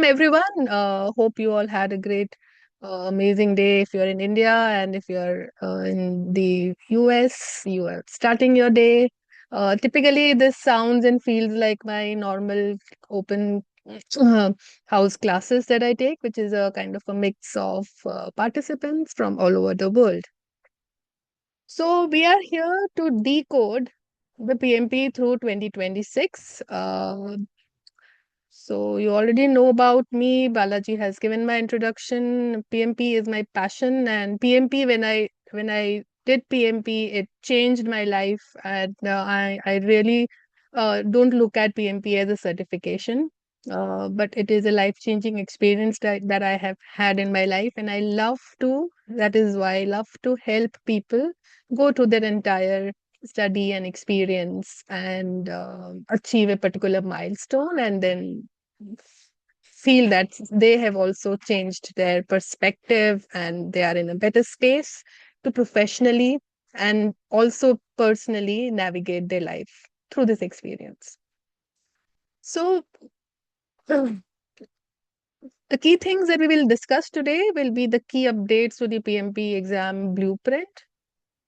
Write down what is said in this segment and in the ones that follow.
everyone. Hope you all had a great, amazing day. If you're in India and if you're in the US, you are starting your day. Typically, this sounds and feels like my normal open uh, house classes that I take, which is a kind of a mix of participants from all over the world. So, we are here to decode the PMP through 2026. So you already know about me. Balaji has given my introduction. PMP is my passion, and PMP when I did PMP, it changed my life. And I really don't look at PMP as a certification, but it is a life-changing experience that I have had in my life, and I love to. That is why I love to help people go through their entire study and experience and achieve a particular milestone and then feel that they have also changed their perspective and they are in a better space to professionally and also personally navigate their life through this experience. So, the key things that we will discuss today will be the key updates to the PMP exam blueprint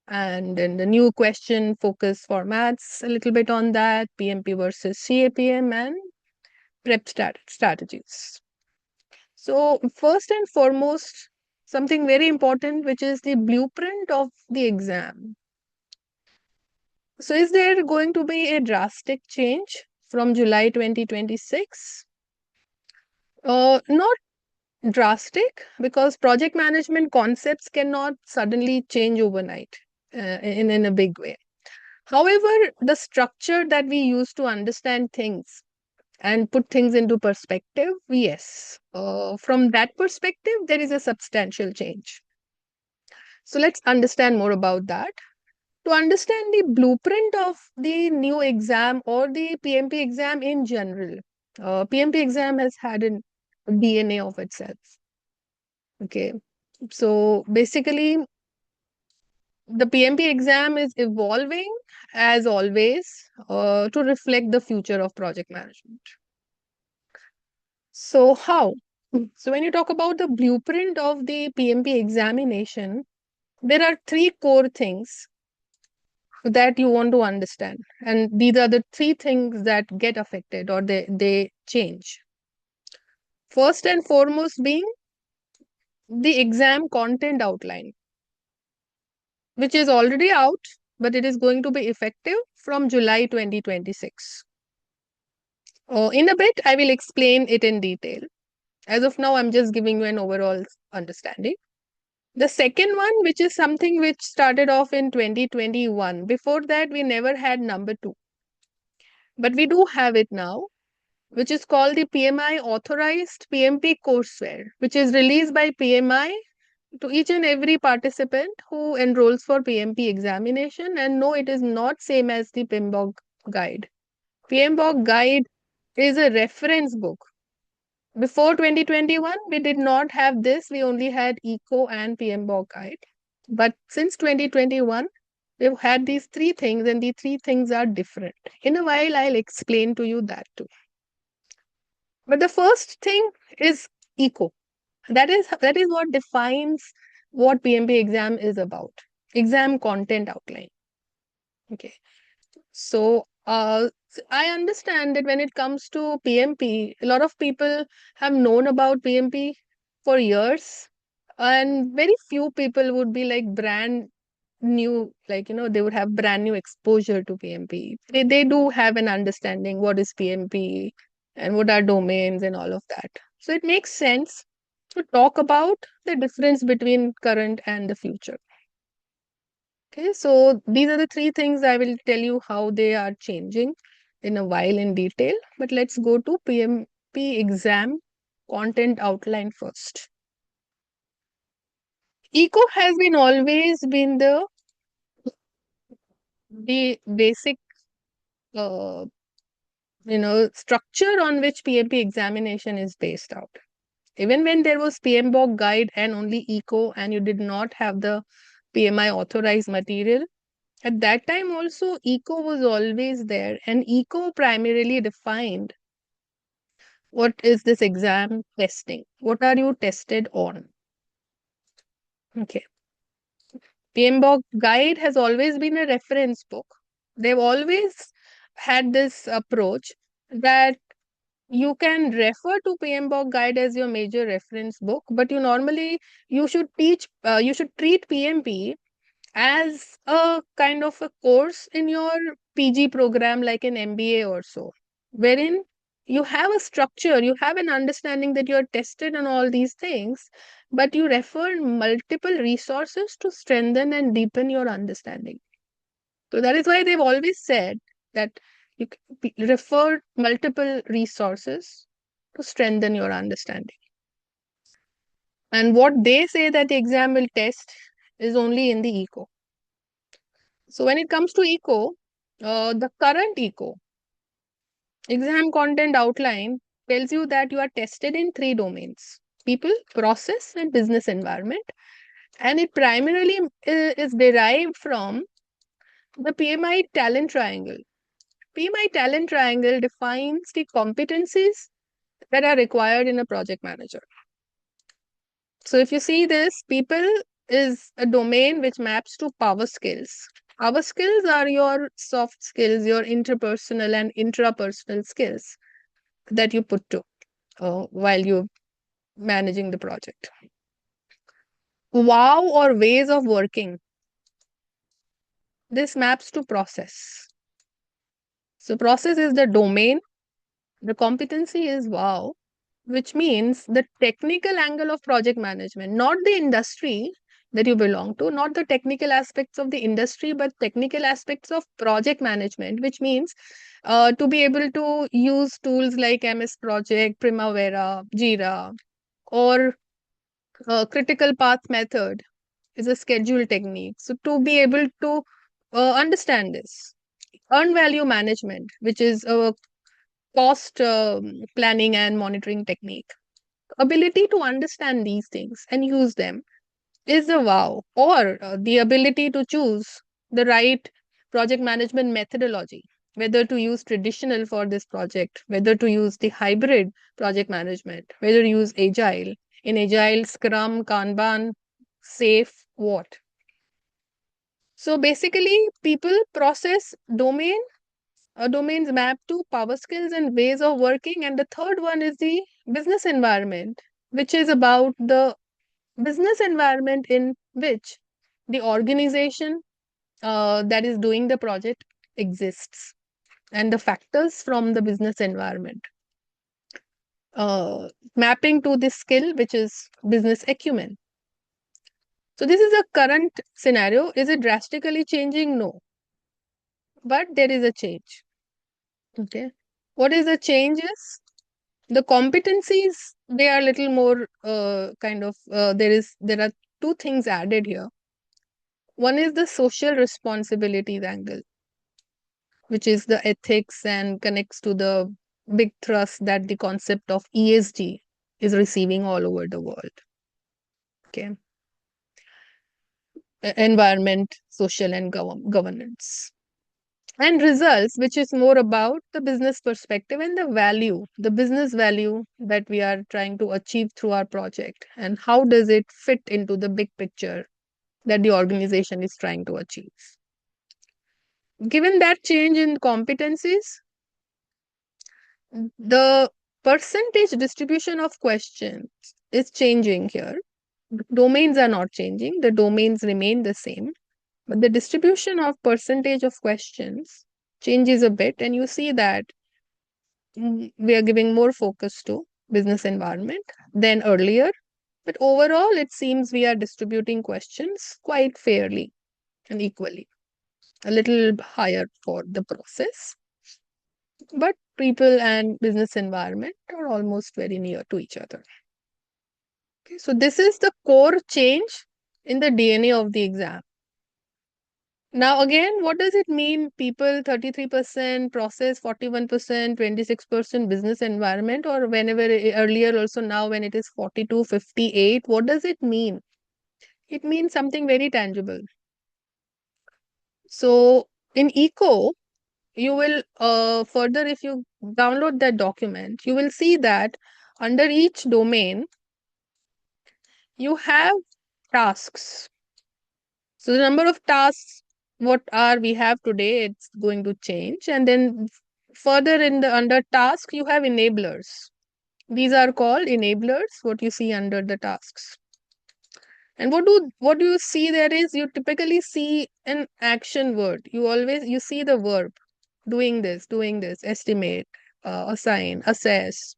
and then the new question focus formats, a little bit on that, PMP versus CAPM, and prep strategies. So, first and foremost, something very important, which is the blueprint of the exam. So, is there going to be a drastic change from July 2026? Not drastic, because project management concepts cannot suddenly change overnight in a big way. However, the structure that we use to understand things and put things into perspective, yes. From that perspective, there is a substantial change. So let's understand more about that. To understand the blueprint of the new exam or the PMP exam in general, PMP exam has had a DNA of itself. Okay. So basically, the PMP exam is evolving as always to reflect the future of project management. So, how? So, when you talk about the blueprint of the PMP examination, there are three core things that you want to understand. And these are the three things that get affected or they change. First and foremost, being the exam content outline, which is already out, but it is going to be effective from July 2026. In a bit, I will explain it in detail. As of now, I'm just giving you an overall understanding. The second one, which is something which started off in 2021. Before that, we never had number two, but we do have it now, which is called the PMI authorized PMP courseware, which is released by PMI to each and every participant who enrolls for PMP examination. And no, it is not same as the PMBOK guide. PMBOK guide is a reference book. Before 2021, we did not have this. We only had ECO and PMBOK guide. But since 2021, we've had these three things, and the three things are different. In a while, I'll explain to you that too. But the first thing is ECO. That is what defines what PMP exam is about. Exam content outline. Okay. So I understand that when it comes to PMP, a lot of people have known about PMP for years, and very few people would be like brand new, like, they would have brand new exposure to PMP. They do have an understanding what is PMP and what are domains and all of that. So it makes sense to talk about the difference between current and the future. Okay, so these are the three things I will tell you how they are changing in a while in detail. But let's go to PMP exam content outline first. ECO has been always been the basic uh, structure on which PMP examination is based out. Even when there was PMBOK guide and only ECO, and you did not have the PMI authorized material, at that time also, ECO was always there, and ECO primarily defined What is this exam testing? What are you tested on? Okay. PMBOK guide has always been a reference book. They've always had this approach that you can refer to PMBOK guide as your major reference book, but you should treat PMP as a kind of a course in your PG program, like an MBA or so, wherein you have a structure, you have an understanding that you're tested on all these things, but you refer multiple resources to strengthen and deepen your understanding. So that is why they've always said that refer multiple resources to strengthen your understanding. And what they say that the exam will test is only in the eco. So when it comes to eco, the current eco exam content outline tells you that you are tested in three domains: people, process, and business environment. And it primarily is derived from the PMI talent triangle. PMI talent triangle defines the competencies that are required in a project manager. So if you see this, people is a domain which maps to power skills. Power skills are your soft skills, your interpersonal and intrapersonal skills that you put to while you're managing the project. Wow or ways of working. This maps to process. So process is the domain. The competency is wow, which means the technical angle of project management, not the industry that you belong to, not the technical aspects of the industry, but technical aspects of project management, which means to be able to use tools like MS Project, Primavera, Jira, or critical path method is a schedule technique. So to be able to understand this, earn value management, which is a cost planning and monitoring technique, ability to understand these things and use them is a wow, or the ability to choose the right project management methodology, whether to use traditional for this project, whether to use the hybrid project management, whether to use agile, in agile, scrum, kanban, safe, what. So basically people, process, domain, domains map to power skills and ways of working. And the third one is the business environment, which is about the business environment in which the organization that is doing the project exists, and the factors from the business environment. Mapping to this skill, which is business acumen. So this is a current scenario. Is it drastically changing? No. But there is a change. Okay. What is the change is the competencies, they are a little more there are two things added here. One is the social responsibilities angle, which is the ethics and connects to the big thrust that the concept of ESG is receiving all over the world. Okay. Environment, social, and governance. And results, which is more about the business perspective and the business value that we are trying to achieve through our project, and how does it fit into the big picture that the organization is trying to achieve. Given that change in competencies, the percentage distribution of questions is changing here. Domains are not changing, the domains remain the same, but the distribution of percentage of questions changes a bit, and you see that we are giving more focus to business environment than earlier. But overall, it seems we are distributing questions quite fairly and equally, a little higher for the process, but people and business environment are almost very near to each other. Okay, so this is the core change in the DNA of the exam. Now, again, what does it mean? People 33%, process 41%, 26% business environment, or whenever earlier also, now when it is 42-58, what does it mean? It means something very tangible. So in eco, you will further, if you download that document, you will see that under each domain, you have tasks. So the number of tasks, what are we have today, it's going to change. And then further in the under task, you have enablers. These are called enablers, what you see under the tasks. And what do you see there is you typically see an action word. You see the verb doing this, estimate, assign, assess.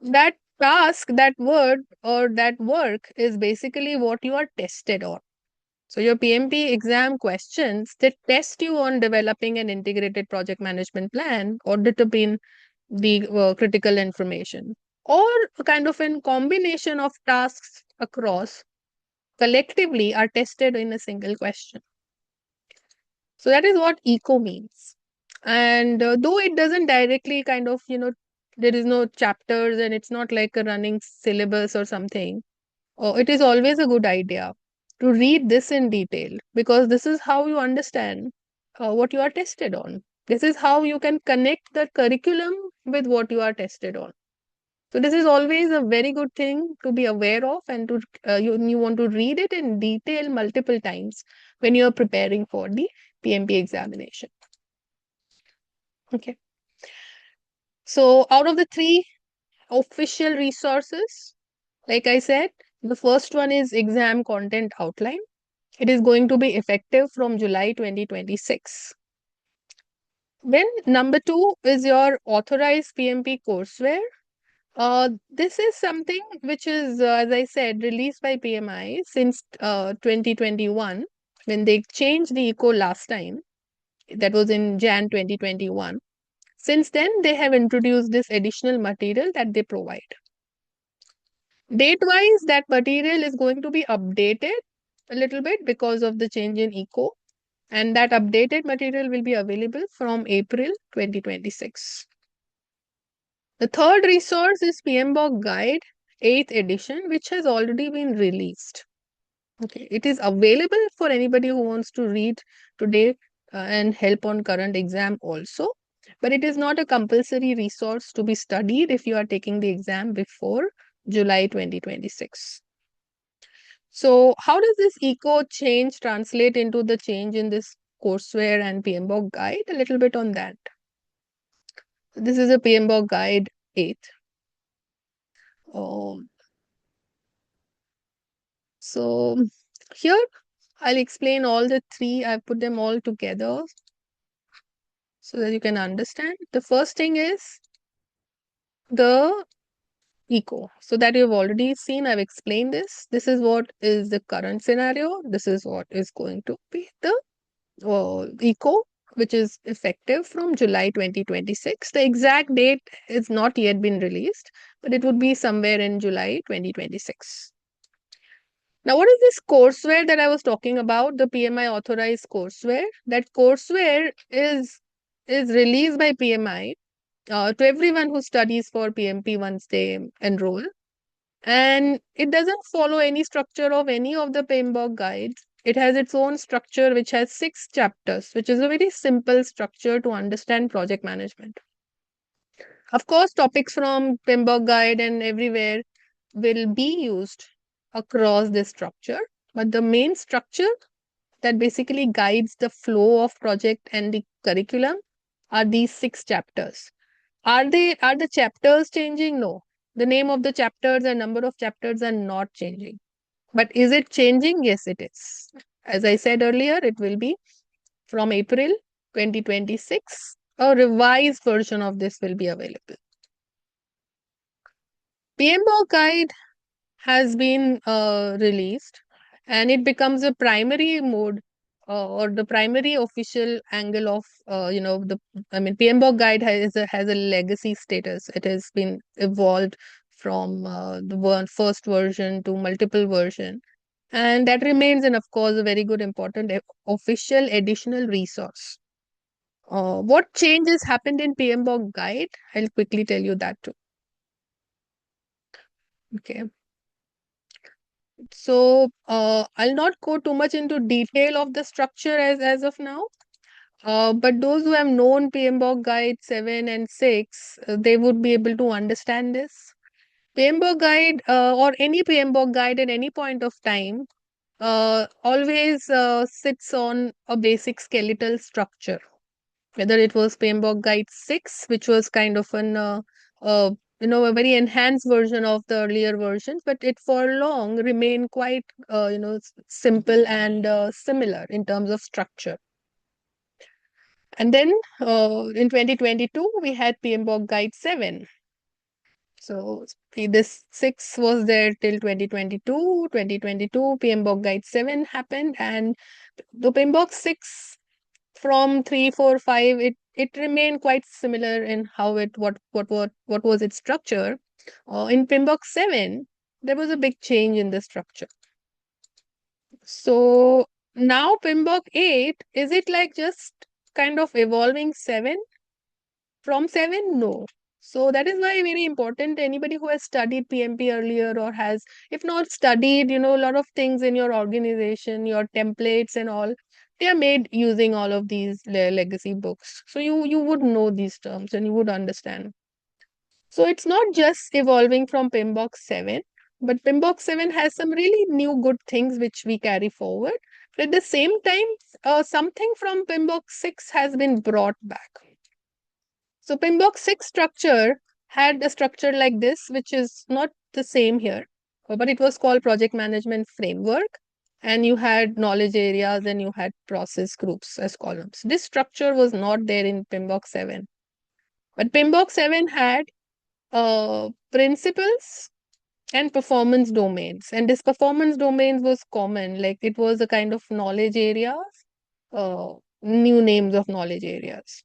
That task, that word or that work is basically what you are tested on. So your PMP exam questions, they test you on developing an integrated project management plan or determine the critical information, or a kind of a combination of tasks across collectively are tested in a single question. So that is what eco means. And though it doesn't directly kind of, there is no chapters and it's not like a running syllabus or something, it is always a good idea to read this in detail, because this is how you understand what you are tested on. This is how you can connect the curriculum with what you are tested on. So this is always a very good thing to be aware of, and to you want to read it in detail multiple times when you are preparing for the PMP examination. Okay. So out of the three official resources, like I said, the first one is exam content outline. It is going to be effective from July 2026. Then number two is your authorized PMP courseware. This is something which is, as I said, released by PMI since 2021, when they changed the ECO last time. That was in Jan 2021. Since then, they have introduced this additional material that they provide. Date-wise, that material is going to be updated a little bit because of the change in ECO. And that updated material will be available from April 2026. The third resource is PMBOK Guide 8th edition, which has already been released. Okay, it is available for anybody who wants to read today and help on current exam also. But it is not a compulsory resource to be studied if you are taking the exam before July 2026. So how does this eco change translate into the change in this courseware and PMBOK guide? A little bit on that. This is a PMBOK guide 8th. So here I'll explain all the three. I put them all together so that you can understand. The first thing is the eco. So that you've already seen, I've explained this. This is what is the current scenario. This is what is going to be the eco, which is effective from July 2026. The exact date is not yet been released, but it would be somewhere in July 2026. Now, what is this courseware that I was talking about? The PMI authorized courseware. That courseware is released by PMI to everyone who studies for PMP once they enroll. And it doesn't follow any structure of any of the PMBOK guides. It has its own structure, which has 6 chapters, which is a very simple structure to understand project management. Of course, topics from PMBOK guide and everywhere will be used across this structure, but the main structure that basically guides the flow of project and the curriculum are these 6 chapters. Are the chapters changing? No. The name of the chapters and number of chapters are not changing. But is it changing? Yes, it is. As I said earlier, it will be from April 2026. A revised version of this will be available. PMBOK guide has been released, and it becomes a primary mode or the primary official angle of PMBOK guide has a legacy status. It has been evolved from the first version to multiple version, and that remains, and of course, a very good important official additional resource. What changes happened in PMBOK guide? I'll quickly tell you that too. Okay. So I'll not go too much into detail of the structure as of now. But those who have known PMBOK Guide 7 and 6, they would be able to understand this. PMBOK Guide or any PMBOK Guide at any point of time always sits on a basic skeletal structure. Whether it was PMBOK Guide 6, which was kind of uh, a very enhanced version of the earlier versions, but it for long remained quite, simple and similar in terms of structure. And then in 2022, we had PMBOK Guide 7. So this 6 was there till 2022. 2022, PMBOK Guide 7 happened, and the PMBOK 6 from 3, 4, 5, it remained quite similar in how what was its structure. In PMBOK 7, there was a big change in the structure. So now PMBOK 8, is it like just kind of evolving 7 from 7? No. So that is why very important. Anybody who has studied PMP earlier or has, if not studied, a lot of things in your organization, your templates and all, they are made using all of these legacy books. So you would know these terms and you would understand. So it's not just evolving from PMBOK 7, but PMBOK 7 has some really new good things which we carry forward. But at the same time, something from PMBOK 6 has been brought back. So PMBOK 6 structure had a structure like this, which is not the same here, but it was called Project Management Framework. And you had knowledge areas and you had process groups as columns. This structure was not there in PMBOK 7. But PMBOK 7 had principles and performance domains. And this performance domains was common, like it was a kind of knowledge areas, new names of knowledge areas.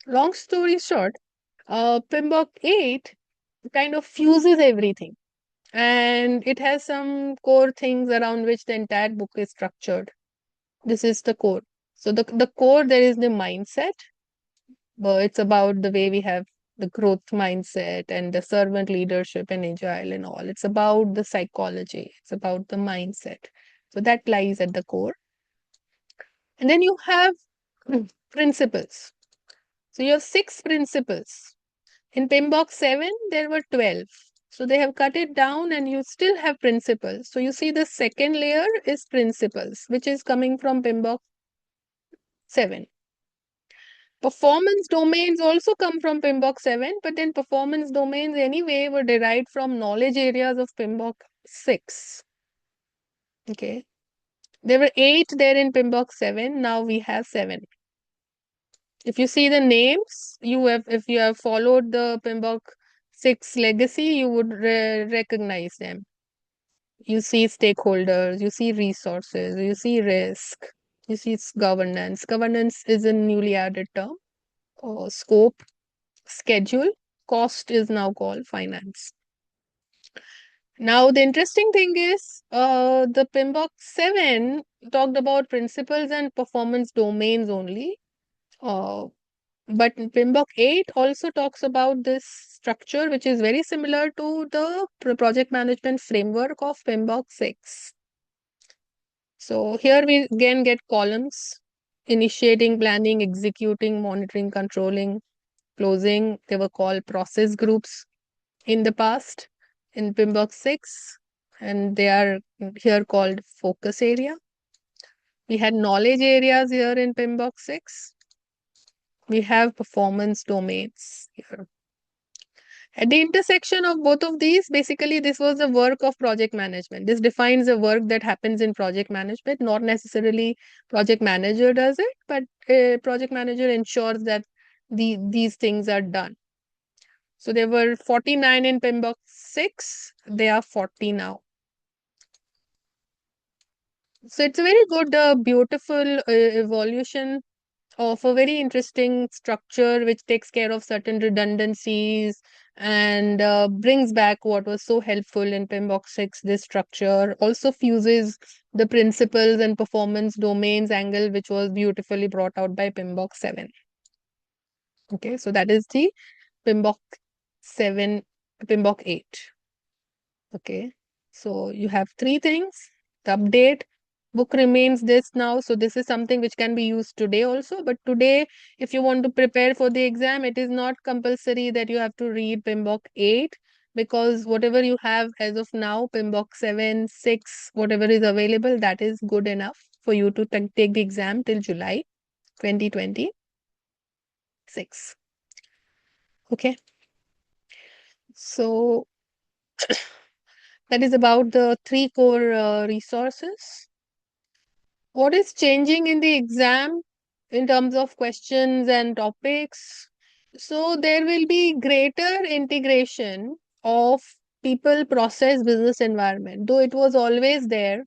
Long story short, PMBOK 8 kind of fuses everything. And it has some core things around which the entire book is structured. This is the core. So the core, there is the mindset. It's about the way we have the growth mindset and the servant leadership and agile and all. It's about the psychology. It's about the mindset. So that lies at the core. And then you have principles. So you have 6 principles. In PMBOK 7, there were 12. So they have cut it down and you still have principles. So you see the second layer is principles, which is coming from PMBOK 7. Performance domains also come from PMBOK 7, but then performance domains anyway were derived from knowledge areas of PMBOK 6. Okay. There were 8 there in PMBOK 7. Now we have 7. If you see the names, if you have followed the PMBOK 6 legacy, you would recognize them. You see stakeholders, you see resources, you see risk, you see governance. Governance is a newly added term. Scope, schedule, cost is now called finance. Now, the interesting thing is the PMBOK 7 talked about principles and performance domains only. But PMBOK 8 also talks about this structure, which is very similar to the project management framework of PMBOK 6. So here we again get columns: initiating, planning, executing, monitoring, controlling, closing. They were called process groups in the past in PMBOK 6, and they are here called focus area. We had knowledge areas here in PMBOK 6. We have performance domains here. At the intersection of both of these, basically, this was the work of project management. This defines the work that happens in project management. Not necessarily project manager does it, but project manager ensures that these things are done. So there were 49 in PMBOK 6. They are 40 now. So it's a very good, beautiful evolution of a very interesting structure which takes care of certain redundancies and brings back what was so helpful in PMBOK 6. This structure also fuses the principles and performance domains angle, which was beautifully brought out by PMBOK 7. Okay, so that is the PMBOK 7, PMBOK 8. Okay, so you have 3 things: the update, Book remains this now, so this is something which can be used today also. But today, if you want to prepare for the exam, it is not compulsory that you have to read PMBOK 8, because whatever you have as of now, PMBOK 7, 6, whatever is available, that is good enough for you to take the exam till July 2026. Okay, so that is about the three core resources. What is changing in the exam in terms of questions and topics? So there will be greater integration of people, process, business environment. Though it was always there,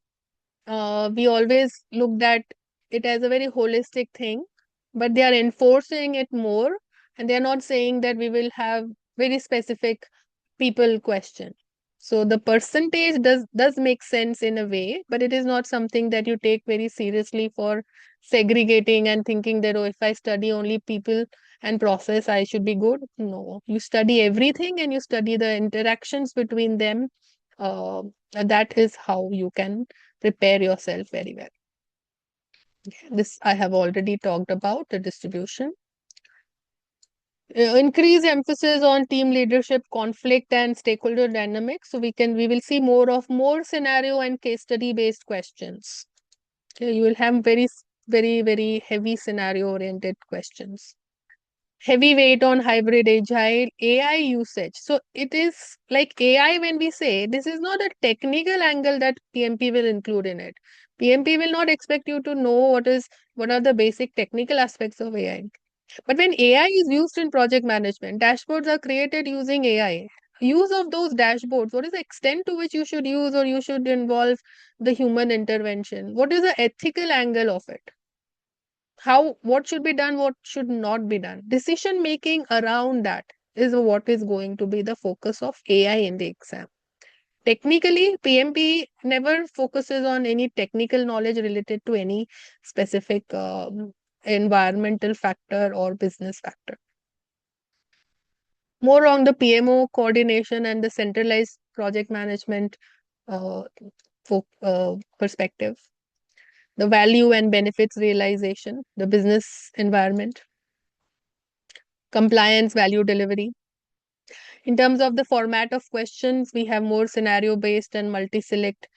we always looked at it as a very holistic thing, but they are enforcing it more, and they are not saying that we will have very specific people question. So the percentage does make sense in a way, but it is not something that you take very seriously for segregating and thinking that, oh, if I study only people and process, I should be good. No, you study everything and you study the interactions between them. And that is how you can prepare yourself very well. This I have already talked about the distribution. Increase emphasis on team leadership, conflict, and stakeholder dynamics. So we will see more scenario and case study based questions. Okay, you will have very heavy scenario oriented questions. Heavy weight on hybrid agile AI usage. So it is like AI, when we say, this is not a technical angle that PMP will include in it. PMP will not expect you to know what are the basic technical aspects of AI. But when AI is used in project management, dashboards are created using AI. Use of those dashboards, what is the extent to which you should use or you should involve the human intervention? What is the ethical angle of it? What should be done, what should not be done? Decision making around that is what is going to be the focus of AI in the exam. Technically, PMP never focuses on any technical knowledge related to any specific environmental factor or business factor. More on the PMO coordination and the centralized project management uh, perspective, the value and benefits realization, the business environment, compliance, value delivery. In terms of the format of questions, we have more scenario based and multi select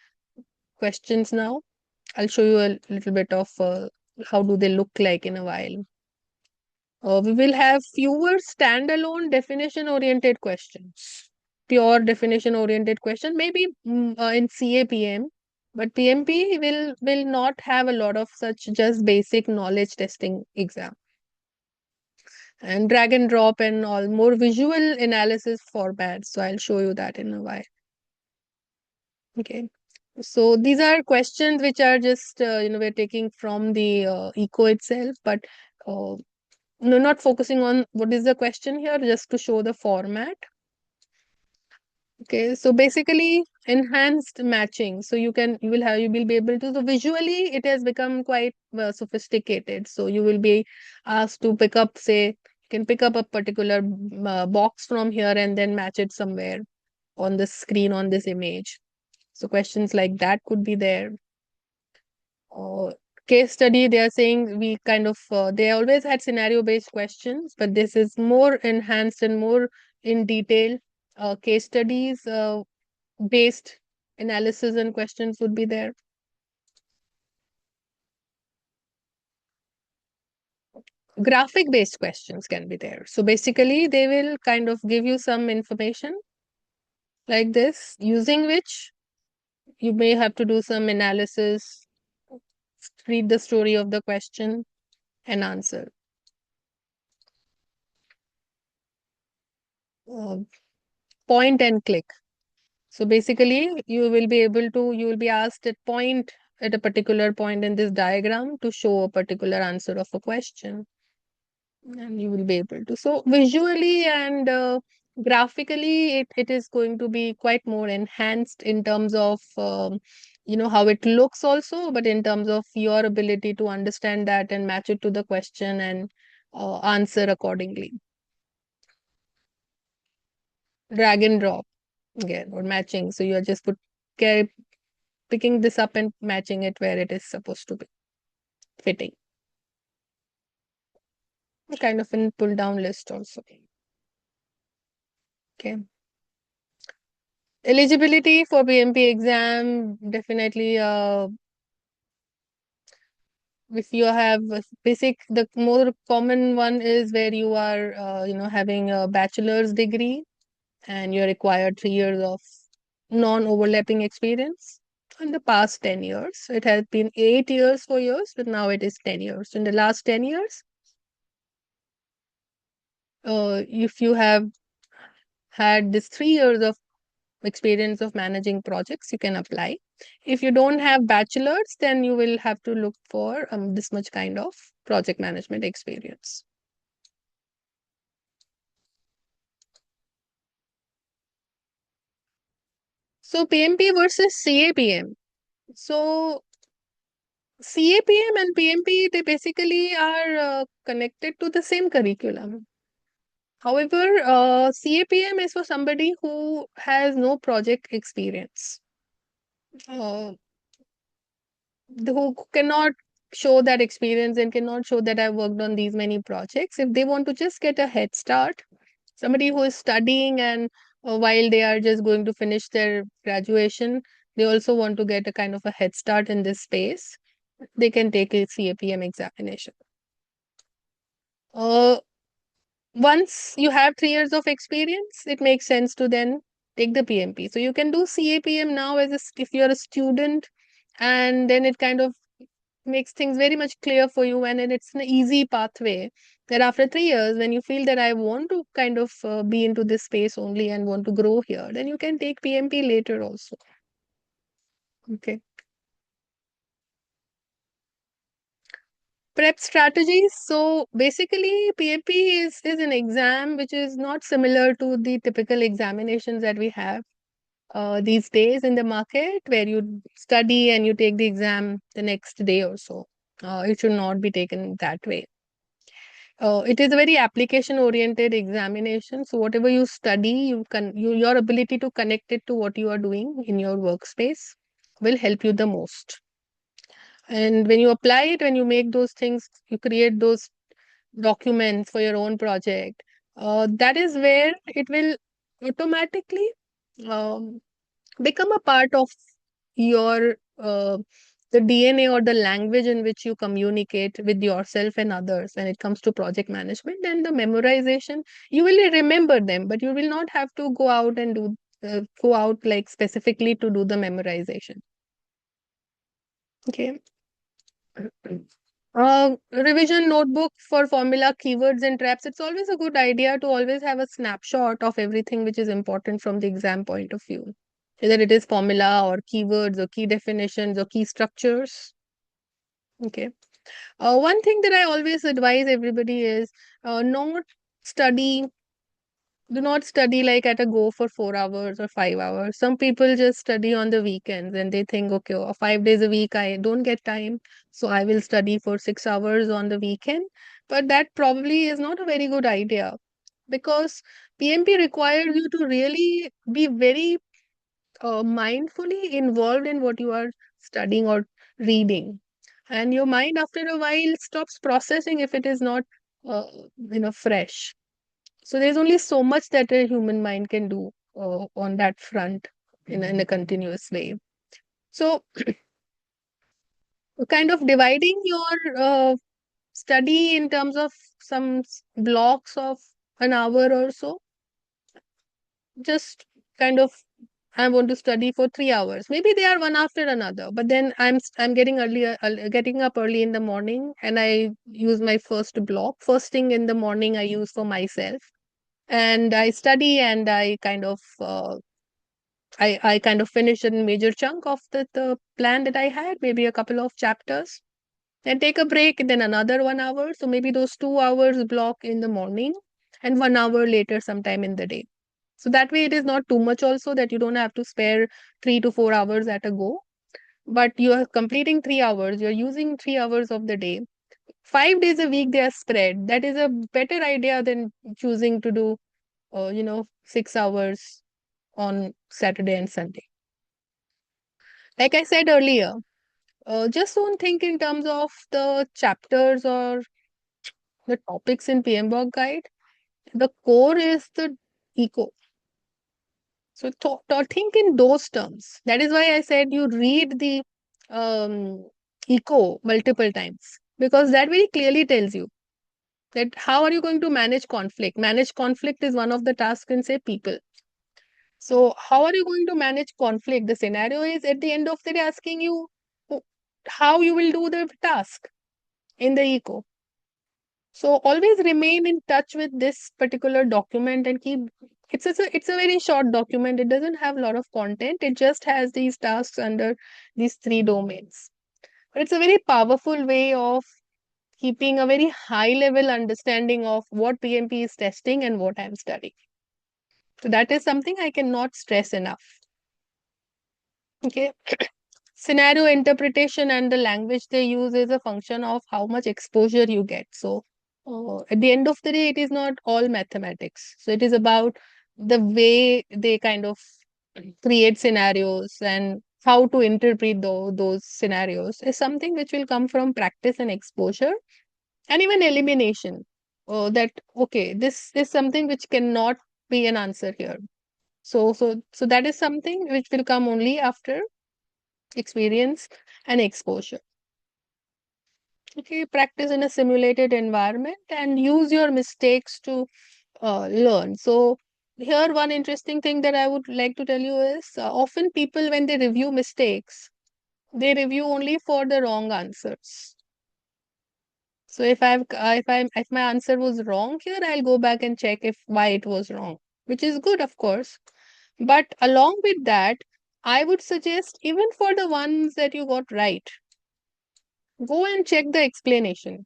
questions now. I'll show you a little bit of how do they look like in a while. We will have fewer standalone definition oriented questions. Pure definition oriented question, maybe in CAPM, but PMP will not have a lot of such just basic knowledge testing exam. And drag and drop and all more visual analysis formats. So I'll show you that in a while. Okay. So these are questions which are just, we're taking from the eco itself, but no, not focusing on what is the question here, just to show the format. Okay, so basically enhanced matching. So you will be able to, so visually it has become quite sophisticated. So you will be asked to pick up, say, you can pick up a particular box from here and then match it somewhere on the screen on this image. So questions like that could be there. Uh, Case study, they are saying we kind of, they always had scenario based questions, but this is more enhanced and more in detail. Case studies based analysis and questions would be there. Graphic based questions can be there. So basically, they will kind of give you some information like this, using which you may have to do some analysis, read the story of the question, and answer. Uh, Point and click. So basically, you will be asked at at a particular point in this diagram to show a particular answer of a question. And you will be able to. So visually and graphically, it is going to be quite more enhanced in terms of, how it looks also, but in terms of your ability to understand that and match it to the question and answer accordingly. Drag and drop again, or matching. So you are just picking this up and matching it where it is supposed to be fitting. Kind of in pull down list also. Okay. Eligibility for PMP exam, definitely if you have a basic, the more common one is where you are having a bachelor's degree and you're required 3 years of non-overlapping experience in the past 10 years. It has been 8 years for years, but now it is 10 years. In the last 10 years, if you have had this 3 years of experience of managing projects, you can apply. If you don't have bachelor's, then you will have to look for this much kind of project management experience. So PMP versus CAPM. So CAPM and PMP, they basically are connected to the same curriculum. However, CAPM is for somebody who has no project experience, uh, who cannot show that experience and cannot show that I've worked on these many projects. If they want to just get a head start, somebody who is studying and while they are just going to finish their graduation, they also want to get a kind of a head start in this space, they can take a CAPM examination. Uh, Once you have 3 years of experience, it makes sense to then take the PMP. So you can do CAPM now as if you're a student, and then it kind of makes things very much clear for you, and then it's an easy pathway that after 3 years, when you feel that I want to kind of be into this space only and want to grow here, then you can take PMP later also. Okay. Prep strategies. So basically, PMP is an exam which is not similar to the typical examinations that we have these days in the market, where you study and you take the exam the next day or so. It should not be taken that way. It is a very application oriented examination. So whatever you study, your ability to connect it to what you are doing in your workspace will help you the most. And when you apply it, when you make those things, you create those documents for your own project, that is where it will automatically um, become a part of your the DNA or the language in which you communicate with yourself and others when it comes to project management. And the memorization, you will remember them, but you will not have to go out and go out like specifically to do the memorization. Okay. Revision notebook for formula, keywords, and traps. It's always a good idea to always have a snapshot of everything which is important from the exam point of view. Whether it is formula or keywords or key definitions or key structures. Okay. One thing that I always advise everybody is not study do not study like at a go for 4 hours or 5 hours. Some people just study on the weekends and they think, okay, 5 days a week, I don't get time. So I will study for 6 hours on the weekend. But that probably is not a very good idea because PMP requires you to really be very mindfully involved in what you are studying or reading. And your mind, after a while, stops processing if it is not, uh, fresh. So there's only so much that a human mind can do on that front in a continuous way. So kind of dividing your study in terms of some blocks of an hour or so, just kind of I want to study for 3 hours. Maybe they are one after another, but then I'm getting up early in the morning, and I use my first block. First thing in the morning, I use for myself, and I study, and I kind of finish a major chunk of the plan that I had, maybe a couple of chapters, then take a break, and then another 1 hour. So maybe those 2 hours block in the morning and 1 hour later sometime in the day. So that way it is not too much also that you don't have to spare 3 to 4 hours at a go, but you are completing 3 hours, you're using 3 hours of the day. 5 days a week they are spread. That is a better idea than choosing to do 6 hours on Saturday and Sunday. Like I said earlier, just don't think in terms of the chapters or the topics in PMBOK guide. The core is the eco. So think in those terms. That is why I said you read the um, eco multiple times, because that very clearly tells you that how are you going to manage conflict. Manage conflict is one of the tasks in, say, people. So how are you going to manage conflict? The scenario is at the end of the day asking you how you will do the task in the eco. So always remain in touch with this particular document and keep it's a very short document. It doesn't have a lot of content. It just has these tasks under these three domains. But it's a very powerful way of keeping a very high level understanding of what PMP is testing and what I'm studying. So that is something I cannot stress enough. Okay. Scenario interpretation and the language they use is a function of how much exposure you get. So, at the end of the day, it is not all mathematics. So, it is about the way they kind of create scenarios and how to interpret those scenarios is something which will come from practice and exposure and even elimination. That okay, this is something which cannot be an answer here. So that is something which will come only after experience and exposure. Okay, practice in a simulated environment and use your mistakes to learn. So here one interesting thing that I would like to tell you is often people when they review mistakes, they review only for the wrong answers. So if my answer was wrong here, I'll go back and check if why it was wrong, which is good, of course. But along with that, I would suggest even for the ones that you got right, go and check the explanation.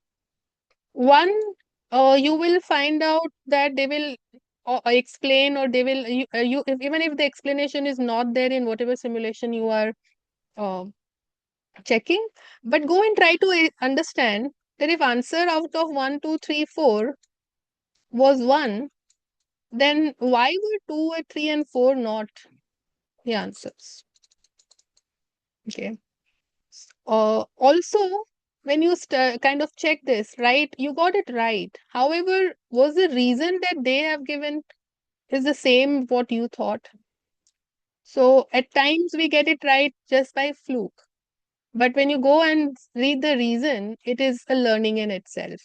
One, you will find out that they will explain, or they will even if the explanation is not there in whatever simulation you are uh, checking, but go and try to understand that if answer out of 1, 2, 3, 4 was 1, then why were 2 or 3 and 4 not the answers? Okay. Also, when you kind of check this, right, you got it right. However, was the reason that they have given is the same what you thought? So at times we get it right just by fluke. But when you go and read the reason, it is a learning in itself.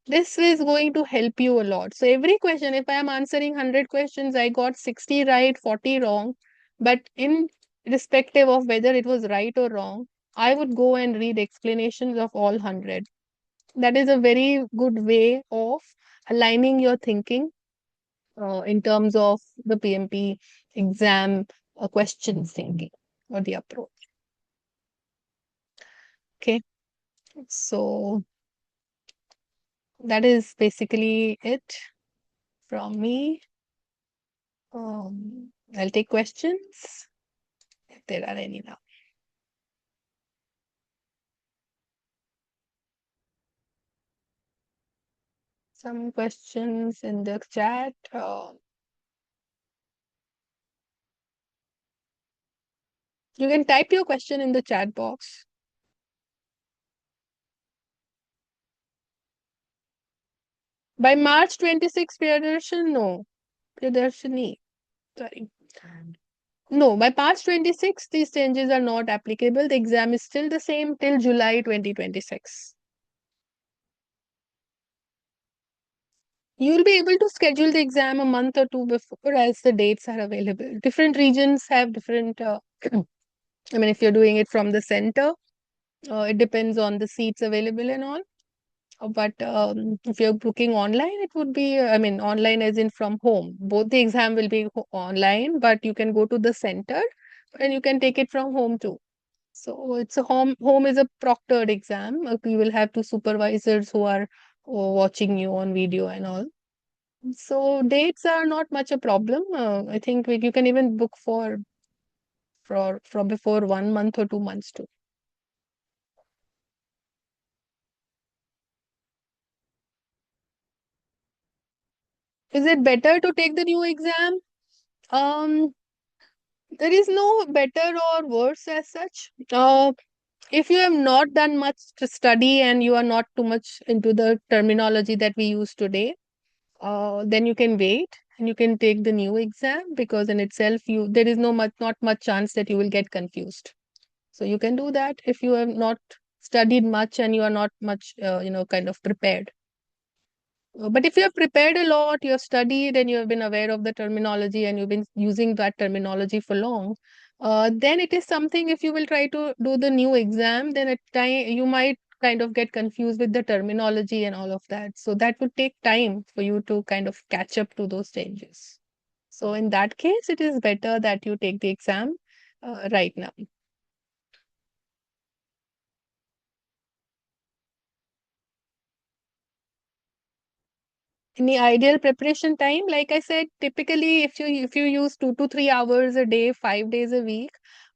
This is going to help you a lot. So every question, if I am answering 100 questions, I got 60 right, 40 wrong. But in respective of whether it was right or wrong, I would go and read explanations of all 100. That is a very good way of aligning your thinking in terms of the PMP exam question thinking or the approach. Okay, so that is basically it from me. I'll take questions if there are any now. Some questions in the chat. You can type your question in the chat box. By March 26, Priyadarshini, no. Priyadarshini, sorry. No, by March 26, these changes are not applicable. The exam is still the same till July 2026. You will be able to schedule the exam a month or two before as the dates are available. Different regions have different, I mean, if you're doing it from the center, it depends on the seats available and all. But if you're booking online, it would be, I mean, online as in from home. Both the exam will be online, but you can go to the center and you can take it from home too. So it's a home is a proctored exam. You will have two supervisors who are watching you on video and all. So dates are not much a problem. I think you can even book for from before 1 month or 2 months too. Is it better to take the new exam? Um, There is no better or worse as such. If you have not done much to study and you are not too much into the terminology that we use today, then you can wait and you can take the new exam, because in itself you there is not much chance that you will get confused. So you can do that if you have not studied much and you are not much kind of prepared. But if you have prepared a lot, you have studied and you have been aware of the terminology and you've been using that terminology for long, then it is something, if you will try to do the new exam, then at time you might kind of get confused with the terminology and all of that. So that would take time for you to kind of catch up to those changes. So in that case, it is better that you take the exam right now. In the ideal preparation time, like I said, typically if you use 2 to 3 hours a day, 5 days a week,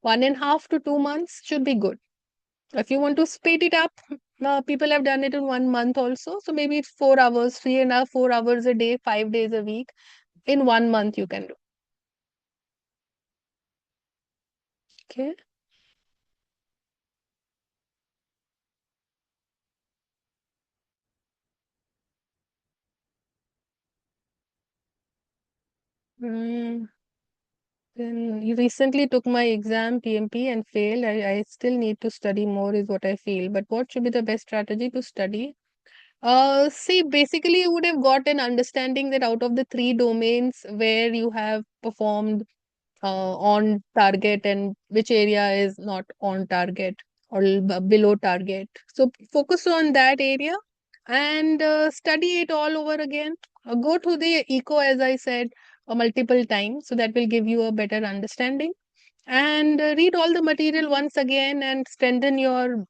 1.5 to 2 months should be good. If you want to speed it up, people have done it in 1 month also. So maybe it's 4 hours, 3.5, 4 hours a day, 5 days a week. In 1 month you can do. Okay. Mm, then you recently took my exam PMP and failed. I still need to study more is what I feel. But what should be the best strategy to study? See, basically, you would have got an understanding that out of the three domains where you have performed on target and which area is not on target or below target. So focus on that area and study it all over again. Go to the eco, as I said, multiple times. So that will give you a better understanding, and read all the material once again and strengthen your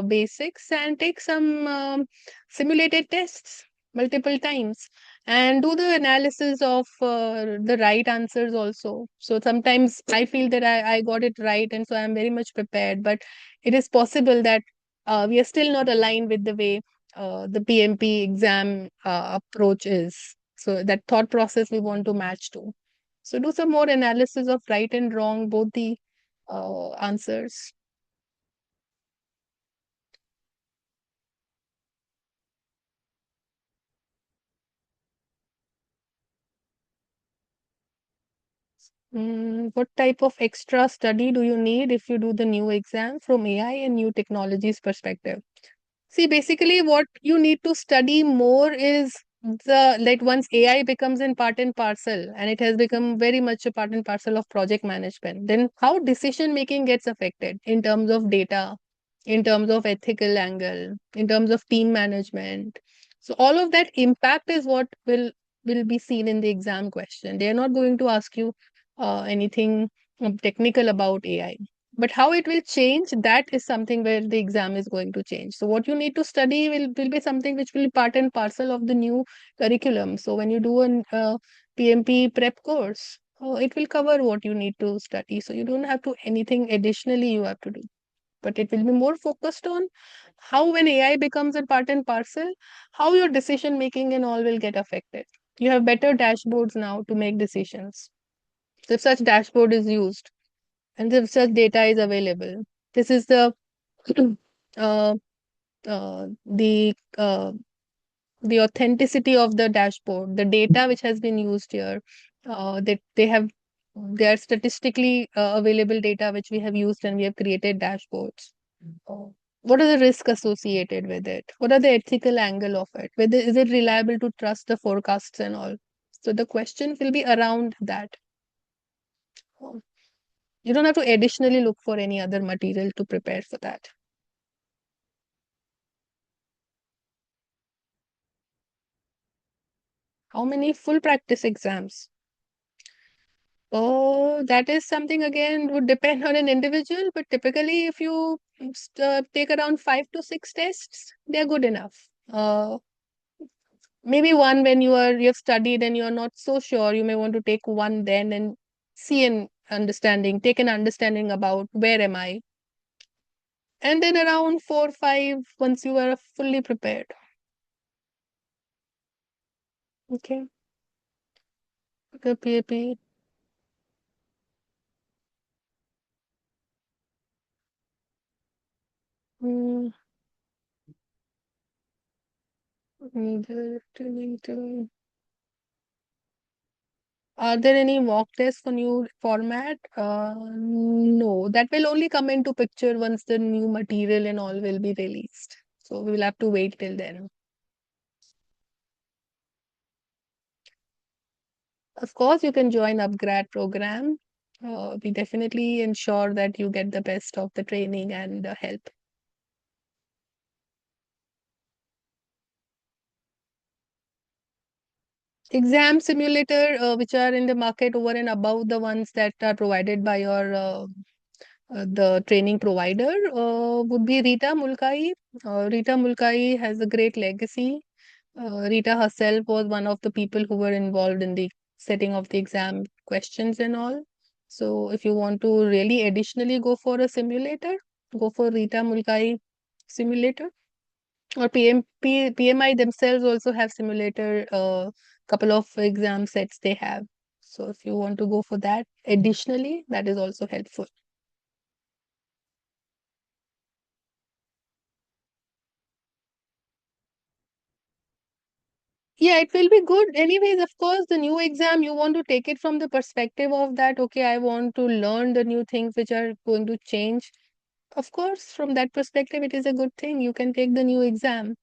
basics and take some simulated tests multiple times and do the analysis of the right answers also. So sometimes I feel that I got it right and so I'm very much prepared, but it is possible that we are still not aligned with the way the PMP exam approach is. So that thought process we want to match to. So do some more analysis of right and wrong, both the answers. What type of extra study do you need if you do the new exam from AI and new technologies perspective? See, basically, what you need to study more is the like once AI becomes in part and parcel, and it has become very much a part and parcel of project management, then how decision making gets affected in terms of data, in terms of ethical angle, in terms of team management. So all of that impact is what will be seen in the exam question. They are not going to ask you anything technical about AI, but how it will change, that is something where the exam is going to change. So what you need to study will be something which will be part and parcel of the new curriculum. So when you do an PMP prep course, it will cover what you need to study. So you don't have to anything additionally you have to do, but it will be more focused on how when AI becomes a part and parcel, how your decision making and all will get affected. You have better dashboards now to make decisions. So if such dashboard is used and if such data is available, this is uh, the the authenticity of the dashboard, the data which has been used here, that they are statistically available data which we have used and we have created dashboards. What are the risks associated with it? What are the ethical angle of it? Whether is it reliable to trust the forecasts and all? So the question will be around that. You don't have to additionally look for any other material to prepare for that. How many full practice exams? Oh, that is something again would depend on an individual, but typically, if you take around 5 to 6 tests, they're good enough. Maybe one when you have studied and you're not so sure, you may want to take one then and see an understanding, take an understanding about where am I, and then around 4, 5 once you are fully prepared. Okay, the PAP. Mm, neither training to- Are there any mock tests for new format? No, that will only come into picture once the new material and all will be released. So we will have to wait till then. Of course, you can join upGrad program. We definitely ensure that you get the best of the training and help. Exam simulator, which are in the market over and above the ones that are provided by your the training provider, would be Rita Mulkai. Rita Mulkai has a great legacy. Rita herself was one of the people who were involved in the setting of the exam questions and all. So if you want to really additionally go for a simulator, go for Rita Mulkai simulator. Or PMI themselves also have simulator, couple of exam sets they have. So if you want to go for that additionally, that is also helpful. Yeah, it will be good. Anyways, of course, the new exam, you want to take it from the perspective of that, okay, I want to learn the new things which are going to change. Of course, from that perspective, it is a good thing. You can take the new exam.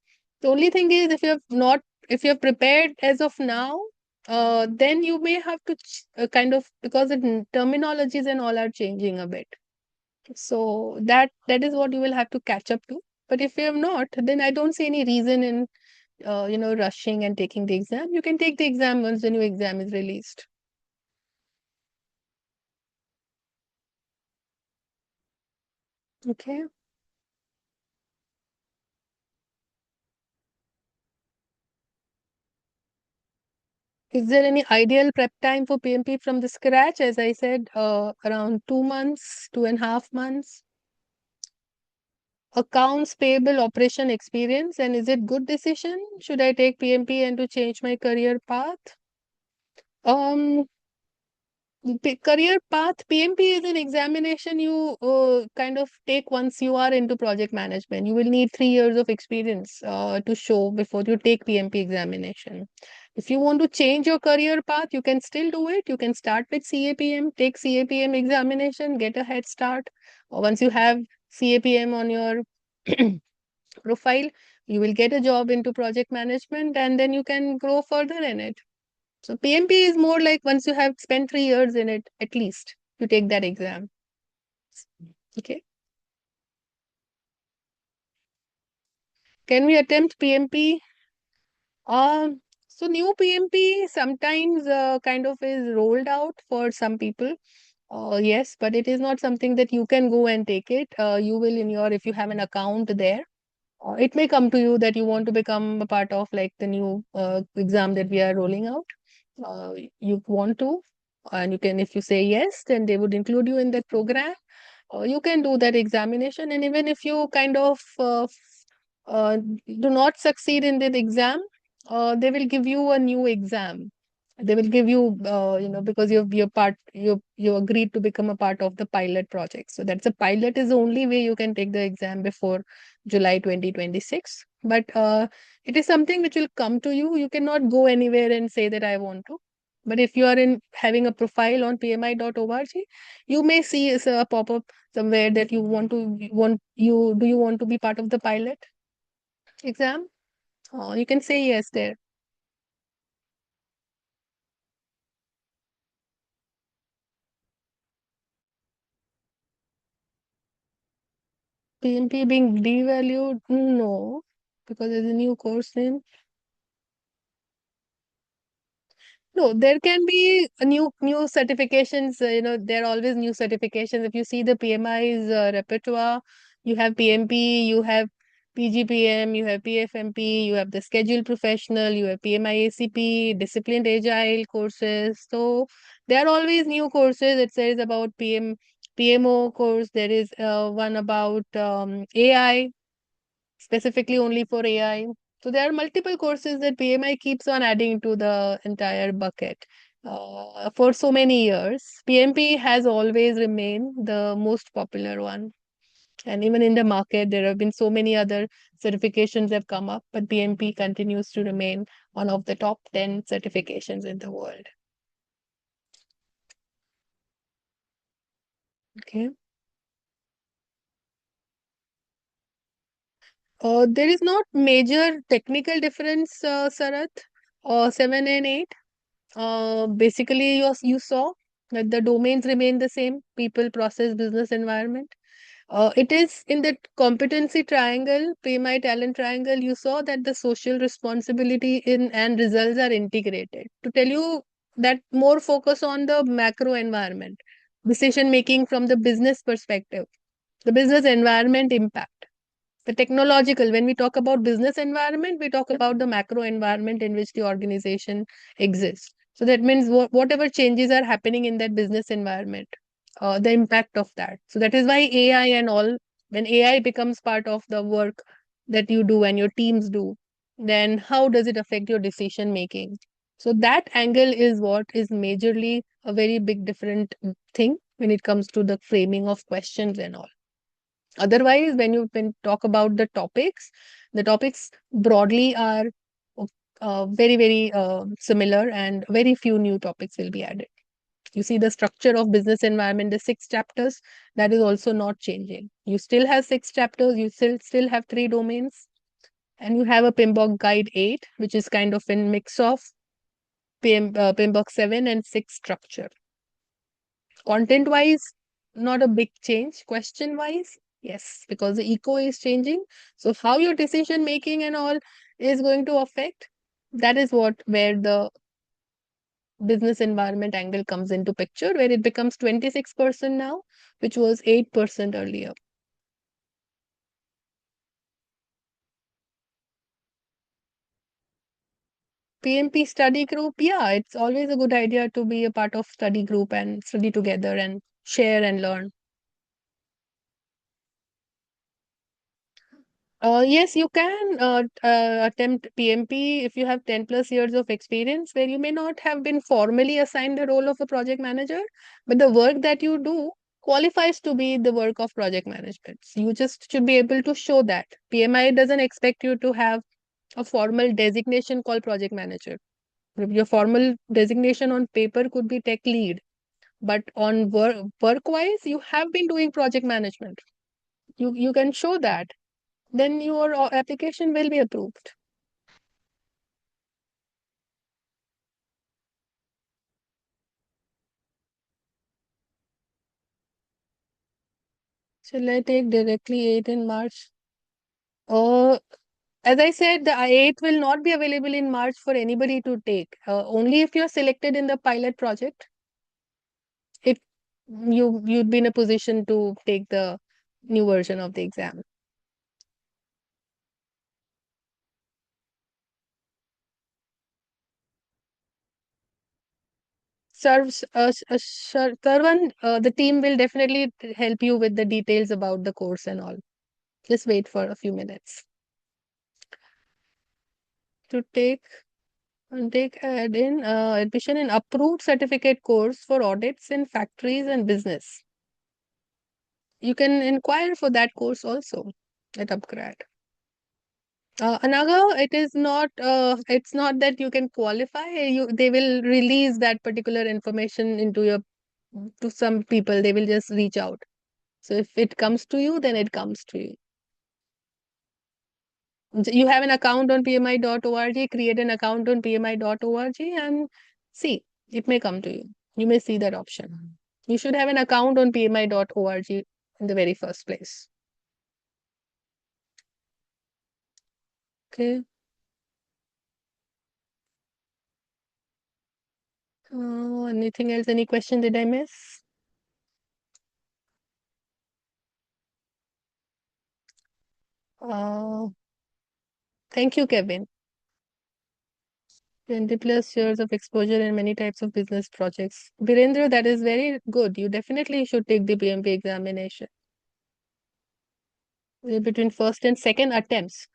The only thing is, if you have prepared as of now, then you may have to kind of, because the terminologies and all are changing a bit. So that is what you will have to catch up to. But if you have not, then I don't see any reason in rushing and taking the exam. You can take the exam once the new exam is released. Okay. Is there any ideal prep time for PMP from the scratch? As I said, around 2 months, 2.5 months. Accounts payable operation experience, and is it good decision? Should I take PMP and to change my career path? Um, Career path, PMP is an examination you kind of take once you are into project management. You will need 3 years of experience to show before you take PMP examination. If you want to change your career path, you can still do it. You can start with CAPM, take CAPM examination, get a head start. Or once you have CAPM on your profile, you will get a job into project management and then you can grow further in it. So PMP is more like once you have spent 3 years in it, at least you take that exam. Okay. Can we attempt PMP? So new PMP sometimes kind of is rolled out for some people. Yes, but it is not something that you can go and take it. You will in your, if you have an account there, it may come to you that you want to become a part of like the new exam that we are rolling out. You want to, and you can, if you say yes, then they would include you in that program. You can do that examination, and even if you kind of do not succeed in that exam, they will give you a new exam. They will give you, because you agreed to become a part of the pilot project. So that's a pilot is the only way you can take the exam before July 2026. But it is something which will come to you. You cannot go anywhere and say that I want to. But if you are in having a profile on pmi.org, you may see a pop-up somewhere that you want to be part of the pilot exam. You can say yes there. PMP being devalued? No, because there's a new course name. No, there can be a new certifications. There are always new certifications. If you see the PMI's repertoire, you have PMP, you have PGPM, you have PFMP, you have the scheduled professional, you have PMI-ACP, disciplined agile courses. So there are always new courses. It says about PMO course. There is one about AI, specifically only for AI. So there are multiple courses that PMI keeps on adding to the entire bucket. For so many years, PMP has always remained the most popular one. And even in the market, there have been so many other certifications have come up, but PMP continues to remain one of the top 10 certifications in the world. Okay. There is not major technical difference, Sarath, 7 and 8. Basically, you saw that the domains remain the same: people, process, business, environment. It is in that competency triangle, PMI talent triangle, you saw that the social responsibility in and results are integrated. To tell you that more focus on the macro environment, decision making from the business perspective, the business environment impact. The technological, when we talk about business environment, we talk about the macro environment in which the organization exists. So that means whatever changes are happening in that business environment, the impact of that. So that is why AI and all, when AI becomes part of the work that you do and your teams do, then how does it affect your decision making? So that angle is what is majorly a very big different thing when it comes to the framing of questions and all. Otherwise, when talk about the topics broadly are very similar, and very few new topics will be added. You see the structure of business environment, the 6 chapters, that is also not changing. You still have 6 chapters, you still have 3 domains, and you have a PMBOK guide 8, which is kind of a mix of PMBOK 7 and 6 structure. Content wise, not a big change. Question wise, yes, because the eco is changing. So how your decision making and all is going to affect, that is what where the business environment angle comes into picture, where it becomes 26% now, which was 8% earlier. PMP study group, yeah, it's always a good idea to be a part of study group and study together and share and learn. Yes, you can attempt PMP if you have 10 plus years of experience, where you may not have been formally assigned the role of a project manager, but the work that you do qualifies to be the work of project management. So you just should be able to show that. PMI doesn't expect you to have a formal designation called project manager. Your formal designation on paper could be tech lead, but on work wise, you have been doing project management. You can show that, then your application will be approved. Shall I take directly 8 in March? Uh, as I said, the 8 will not be available in March for anybody to take. Only if you're selected in the pilot project, if you'd be in a position to take the new version of the exam. Sarvan, the team will definitely help you with the details about the course and all. Just wait for a few minutes to take admission in approved certificate course for audits in factories and business. You can inquire for that course also at upGrad. Anaga, it's not that you can qualify. They will release that particular information to some people. They will just reach out. So if it comes to you, then it comes to you. You have an account on pmi.org, create an account on pmi.org and see, it may come to you. You may see that option. You should have an account on pmi.org in the very first place. Okay. Anything else? Any question did I miss? Uh, Thank you, Kevin. 20 plus years of exposure in many types of business projects. Virendra, that is very good. You definitely should take the PMP examination. Between first and second attempts.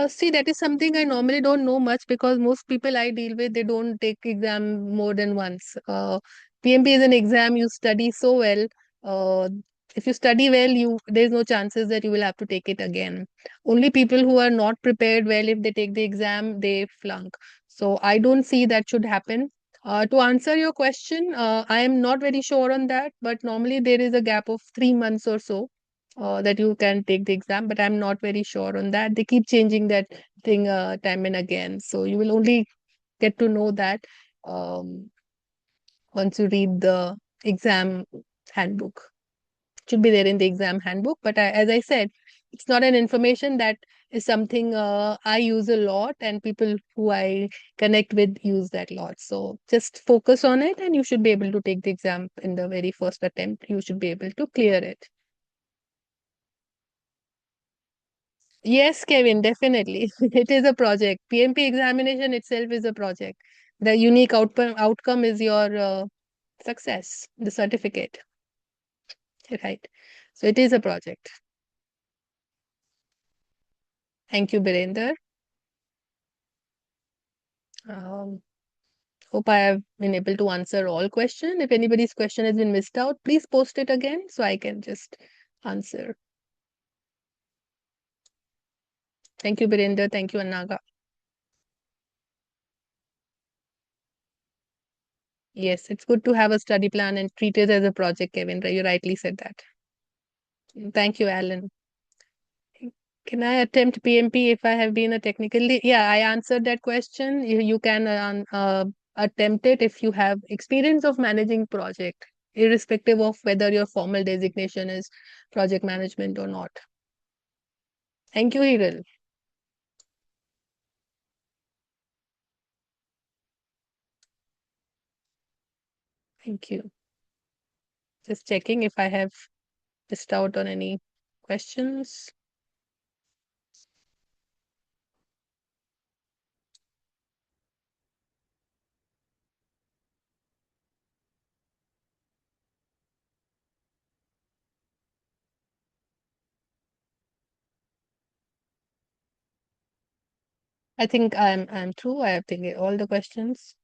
See, that is something I normally don't know much, because most people I deal with, they don't take exam more than once. PMP is an exam you study so well. If you study well, there's no chances that you will have to take it again. Only people who are not prepared well, if they take the exam, they flunk. So I don't see that should happen. To answer your question, I am not very sure on that, but normally there is a gap of 3 months or so that you can take the exam, but I'm not very sure on that. They keep changing that thing time and again. So you will only get to know that um, once you read the exam handbook. Should be there in the exam handbook, but as I said, it's not an information that is something I use a lot, and people who I connect with use that lot. So just focus on it, and you should be able to take the exam in the very first attempt. You should be able to clear it. Yes, Kevin, definitely. It is a project. PMP examination itself is a project. The unique outcome is your success, the certificate, right? So it is a project. Thank you, Birender. Um, Hope I have been able to answer all questions. If anybody's question has been missed out, please post it again so I can just answer. Thank you, Birender. Thank you, Anaga. Yes, it's good to have a study plan and treat it as a project, Kevin. You rightly said that. Thank you, Alan. Can I attempt PMP if I have been a technically? Yeah, I answered that question. You can attempt it if you have experience of managing project, irrespective of whether your formal designation is project management or not. Thank you, Hiral. Thank you. Just checking if I have missed out on any questions. I think I'm through. I think all the questions.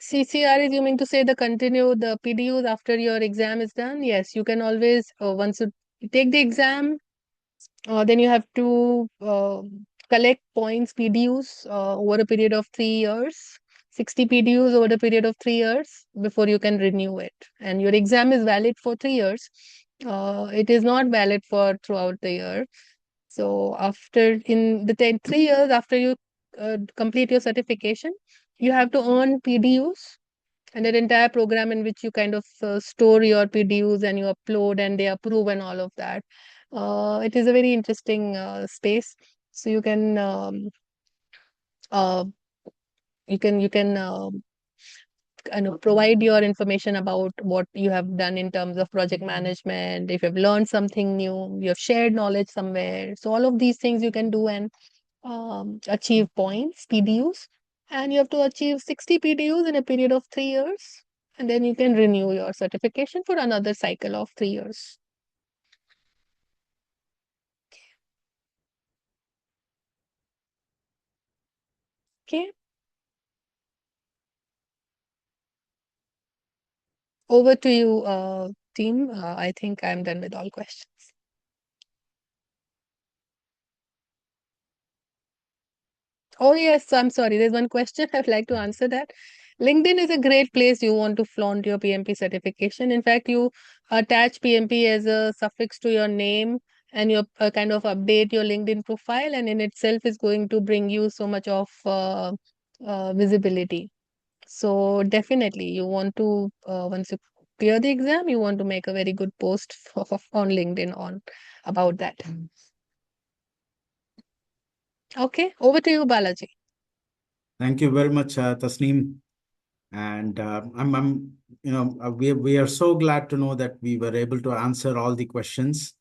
CCR is, you mean to say the continue the PDUs after your exam is done? Yes, you can always once you take the exam, then you have to collect points PDUs over a period of 3 years, 60 PDUs over a period of 3 years before you can renew it. And your exam is valid for 3 years. It is not valid for throughout the year. So after in the 3 years after you complete your certification, you have to earn PDUs and an entire program in which you kind of store your PDUs and you upload and they approve and all of that. It is a very interesting space. So uh, you can kind of provide your information about what you have done in terms of project management. If you've learned something new, you have shared knowledge somewhere. So all of these things you can do and achieve points, PDUs, and you have to achieve 60 PDUs in a period of 3 years, and then you can renew your certification for another cycle of 3 years. Okay, over to you, team. I think I'm done with all questions. Oh, yes, I'm sorry. There's one question I'd like to answer that. LinkedIn is a great place you want to flaunt your PMP certification. In fact, you attach PMP as a suffix to your name and you kind of update your LinkedIn profile, and in itself is going to bring you so much of visibility. So definitely, you want to once you clear the exam, you want to make a very good post on LinkedIn on about that. Okay, over to you, Balaji. Thank you very much, Tasneem. And we are so glad to know that we were able to answer all the questions.